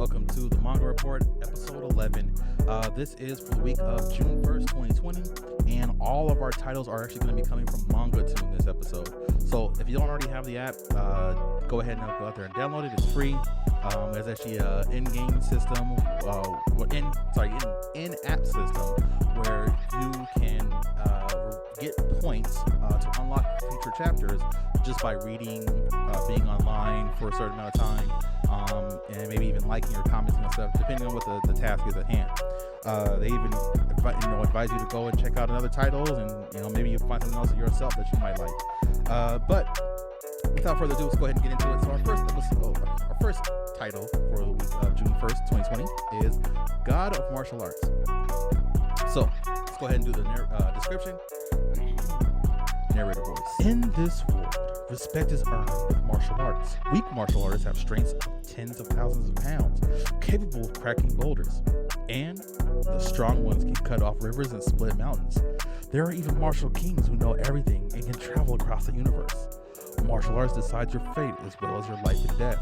welcome to the Manga Report, episode 11. This is for the week of June 1st, 2020, and all of our titles are actually going to be coming from MangaToon this episode. So if you don't already have the app, go ahead and go out there and download it. It's free. There's actually an in-game system, in-app system where you can get points to unlock future chapters just by reading, being online for a certain amount of time, and maybe even liking or commenting on stuff, depending on what the task is at hand. They even advise you to go and check out another titles, and maybe you find something else yourself that you might like. But without further ado, let's go ahead and get into it. So our first title for the week of June 1st, 2020 is God of Martial Arts. So let's go ahead and do the description. Narrator voice. In this world, respect is earned with martial arts. Weak martial artists have strengths of tens of thousands of pounds, capable of cracking boulders. And the strong ones can cut off rivers and split mountains. There are even martial kings who know everything and can travel across the universe. Martial arts decides your fate as well as your life and death.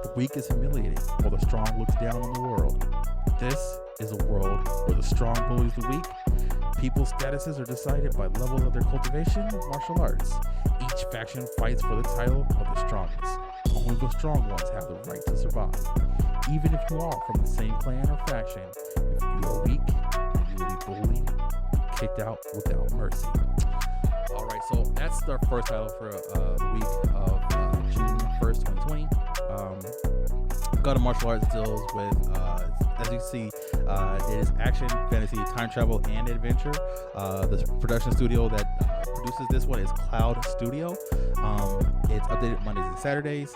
The weak is humiliated, while the strong looks down on the world. This is a world where the strong bullies the weak. People's statuses are decided by levels of their cultivation of martial arts. Each faction fights for the title of the strongest. Only the strong ones have the right to survive. Even if you are from the same clan or faction, if you are weak, you will be bullied and kicked out without mercy. Alright, so that's our first title for the week of June 1st, 2020. God of Martial Arts deals with, as you see, it is action, fantasy, time travel, and adventure. The production studio that produces this one is Cloud Studio. It's updated Mondays and Saturdays.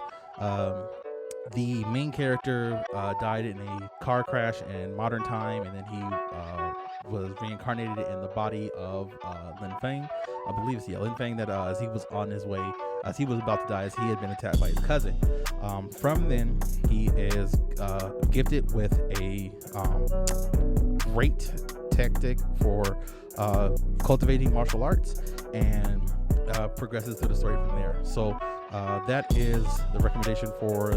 The main character died in a car crash in modern time, and then he was reincarnated in the body of Lin Feng. I believe it's Lin Feng, that as he was on his way, as he was about to die, as he had been attacked by his cousin. From then, he is gifted with a great tactic for cultivating martial arts, and progresses through the story from there. So that is the recommendation for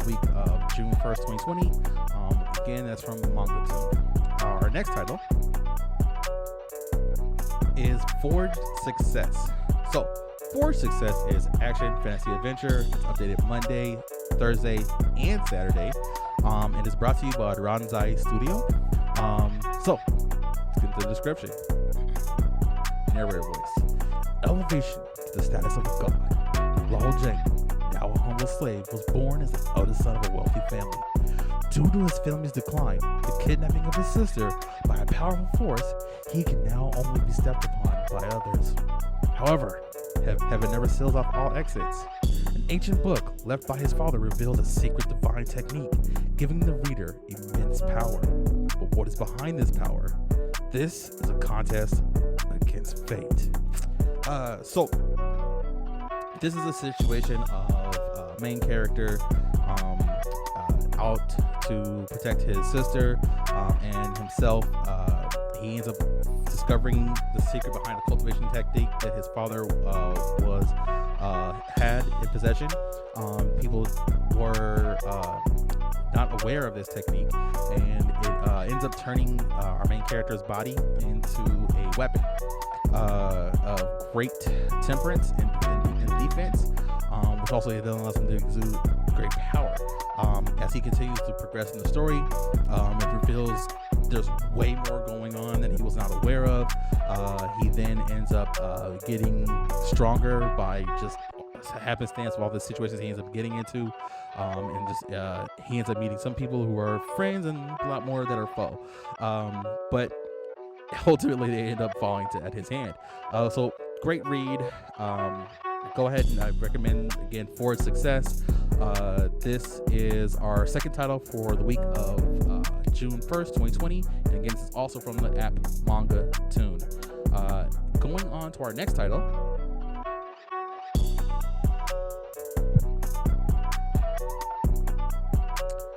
week of June 1st, 2020. Again, that's from MangaToon. Our next title is Forged Success. So Forged Success is action, fantasy, adventure. It's updated Monday, Thursday, and Saturday. It is brought to you by Ranzai Studio. So let's get into the description. Narrator voice. Elevation to the status of a god. Lao Zheng, now a humble slave, was born as the eldest son of a wealthy family. Due to his family's decline, the kidnapping of his sister by a powerful force, he can now only be stepped upon by others. However, heaven never seals off all exits. An ancient book left by his father reveals a secret divine technique, giving the reader immense power. But what is behind this power? This is a contest against fate. So this is a situation of main character out to protect his sister and himself. He ends up discovering the secret behind the cultivation technique that his father had in possession. People were not aware of this technique, and it ends up turning our main character's body into a weapon of great temperance and defense, which also then allows him to exude great power. As he continues to progress in the story, it reveals there's way more going on than he was not aware of. He then ends up getting stronger by just happenstance of all the situations he ends up getting into, and just he ends up meeting some people who are friends and a lot more that are foe. But ultimately, they end up falling at his hand. So great read. Go ahead, and I recommend again Forged Success. This is our second title for the week of June 1st, 2020. And again, this is also from the app MangaToon. Going on to our next title.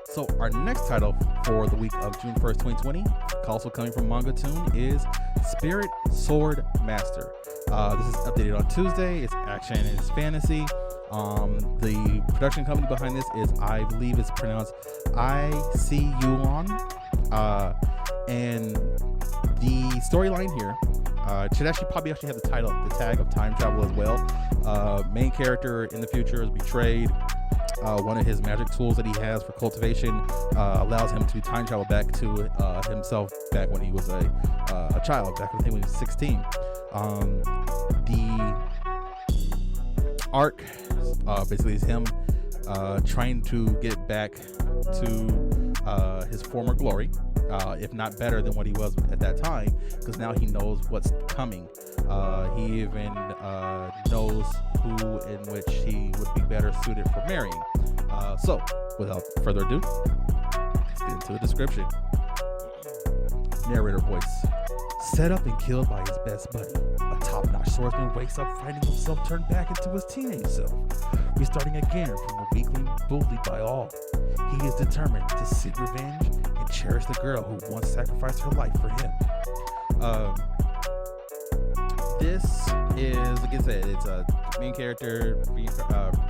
So our next title for the week of June 1st, 2020, also coming from MangaToon, is Spirit Sword Master. This is updated on Tuesday. It's action and it's fantasy. The production company behind this is, I believe it's pronounced ICUon. And the storyline here should probably have the tag of time travel as well. Main character in the future is betrayed. One of his magic tools that he has for cultivation allows him to time travel back to himself back when he was a child, back when he was 16. The arc basically is him trying to get back to his former glory, if not better than what he was at that time, because now he knows what's coming. He even knows who in which he would be better suited for marrying. So, without further ado, let's get into the description. Narrator voice. Set up and killed by his best buddy, a top-notch swordsman wakes up finding himself turned back into his teenage self, restarting again from the weakling bullied by all. He is determined to seek revenge and cherish the girl who once sacrificed her life for him. This is, like I said, it's a main character.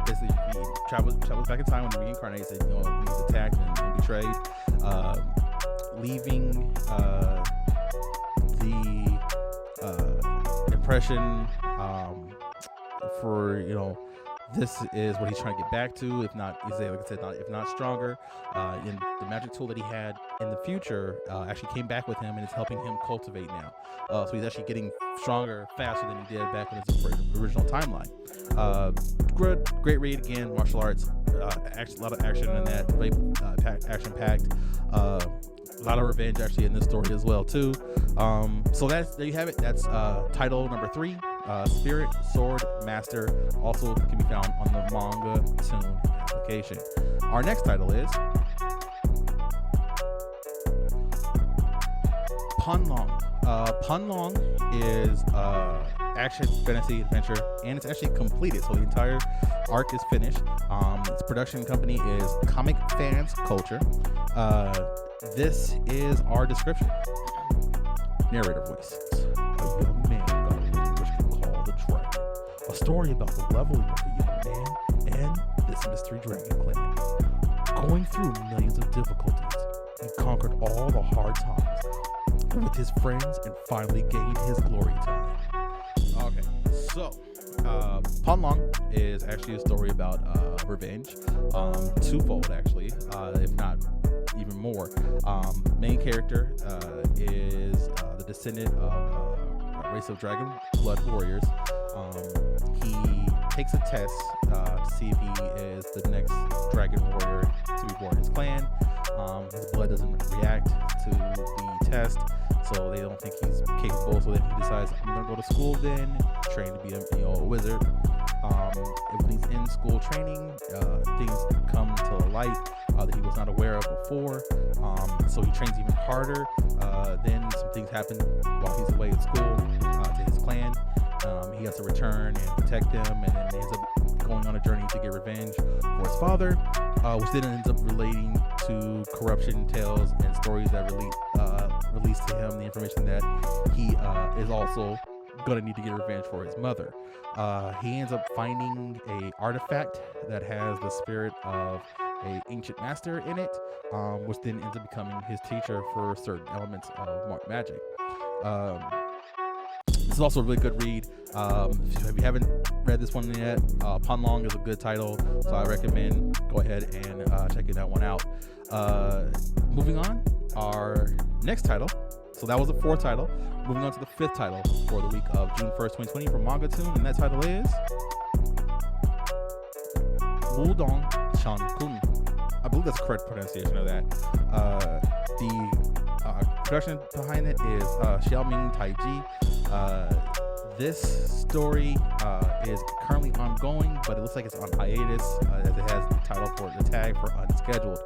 Basically, he travels back in time when he reincarnates. And, he's attacked and betrayed, leaving the impression for this is what he's trying to get back to, if not, like I said, if not stronger. And the magic tool that he had in the future actually came back with him and is helping him cultivate now. So he's actually getting stronger faster than he did back in his original timeline. Great read again, martial arts, a lot of action in that, very action-packed. A lot of revenge actually in this story as well too. So there you have it. That's title number 3. Spirit Sword Master, also can be found on the MangaToon application. Our next title is Panlong. Panlong is action, fantasy, adventure, and it's actually completed. So the entire arc is finished. Its production company is Comic Fans Culture. This is our description. Narrator voice. A young man got a ring which can call the dragon. A story about the leveling of a young man and this mystery dragon clan. Going through millions of difficulties, he conquered all the hard times with his friends and finally gained his glory time. Okay, so Panlong is actually a story about revenge, twofold actually, if not even more. Main character is the descendant of a race of dragon blood warriors. He takes a test to see if he is the next dragon warrior to be born in his clan. His blood doesn't react to the test, so they don't think he's capable. So then he decides, I'm gonna go to school then, train to be a wizard. When he's in school training, things come to light that he was not aware of before. So he trains even harder. Then some things happen while he's away at school to his clan. He has to return and protect them, and then he ends up going on a journey to get revenge for his father, which then ends up relating to corruption tales and stories that release to him the information that he is also gonna need to get revenge for his mother. He ends up finding a artifact that has the spirit of a ancient master in it, which then ends up becoming his teacher for certain elements of magic. This is also a really good read. If you haven't read this one yet, Panlong is a good title, so I recommend go ahead and checking that one out. Moving on, our next title. So that was the 4th title. Moving on to the 5th title for the week of June 1st, 2020 from MangaToon, and that title is Wudong Chankun. I believe that's the correct pronunciation of that. The production behind it is Xiaomi Taiji. This story is currently ongoing, but it looks like it's on hiatus as it has the title for the tag for unscheduled.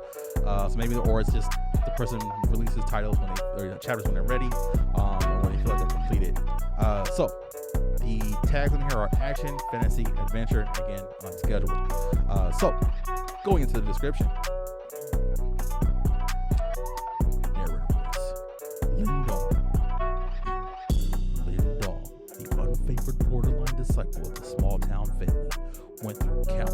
So maybe, or it's just the person releases titles or chapters when they're ready, or when they feel like they're completed. So the tags in here are action, fantasy, adventure, again unscheduled. So going into the description. Narrator voice. Lindong, the unfavored borderline disciple of the small town family, went through countless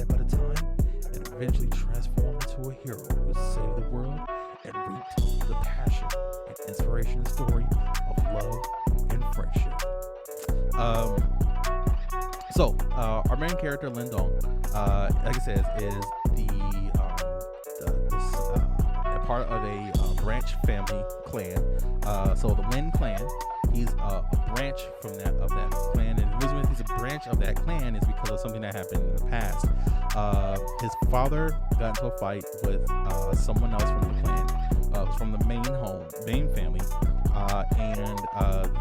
step at a time and eventually transform into a hero who saved the world and reaped the passion and inspiration story of love and friendship. Our main character Lin Dong, like I said, is a part of a branch family clan. So the Lin clan, he's a branch from that clan, and the reason he's a branch of that clan is because of something that happened in the past. His father got into a fight with someone else from the clan, from the main family, and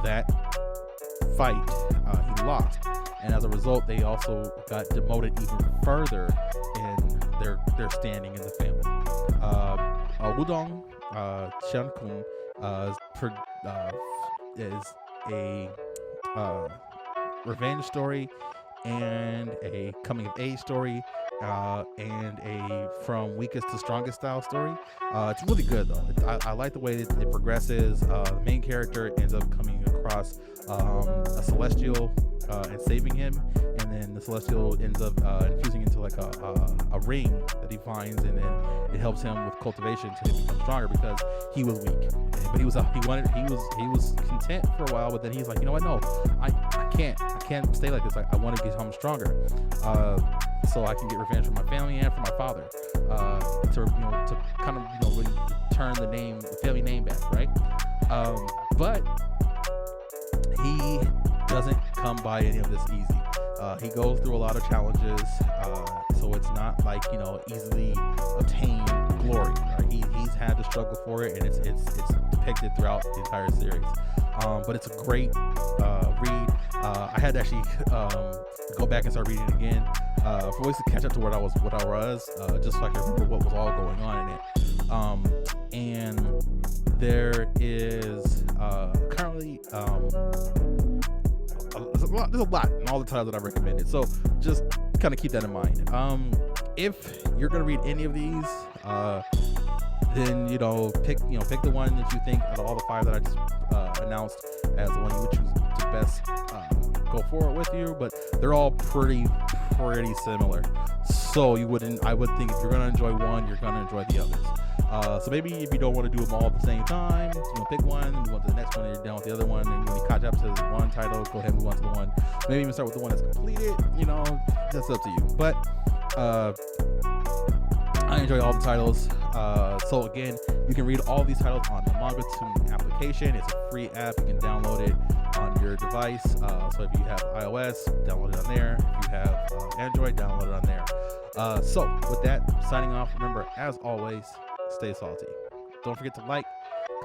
that fight he lost, and as a result they also got demoted even further in their standing in the family. Wudong Qian is a revenge story and a coming of age story, and a from weakest to strongest style story. It's really good though. I like the way that it progresses. The main character ends up coming across a celestial and saving him, and then the celestial ends up infusing into like a ring that he finds, and then it helps him with cultivation to become stronger because he was weak. But he was content for a while, but then he's like, you know what? No, I can't stay like this. I want to become stronger, so I can get revenge for my family and for my father, to kind of really turn the family name back, right? But he doesn't come by any of this easy. He goes through a lot of challenges, so it's not like easily obtained glory. Right? He's had to struggle for it, and it's depicted throughout the entire series. But it's a great read. I had to actually go back and start reading it again for ways to catch up to what I was, just so I can remember what was all going on in it. And there is currently there's a lot in all the titles that I recommended, so just kind of keep that in mind. If you're gonna read any of these, then pick the one that you think out of all the 5 that I just announced as the one you would choose to best go forward with you. But they're all pretty similar, so I would think if you're gonna enjoy one, you're gonna enjoy the others. So maybe if you don't want to do them all at the same time, pick one, move on to the next one, and you're done with the other one. And when you catch up to one title, go ahead and move on to the one. Maybe even start with the one that's completed. That's up to you. But I enjoy all the titles. So again, you can read all these titles on the MangaToon application. It's a free app. You can download it on your device. So if you have iOS, download it on there. If you have Android, download it on there. So with that, signing off. Remember, as always, stay salty. Don't forget to like,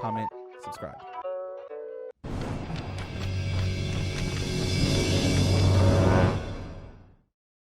comment, subscribe.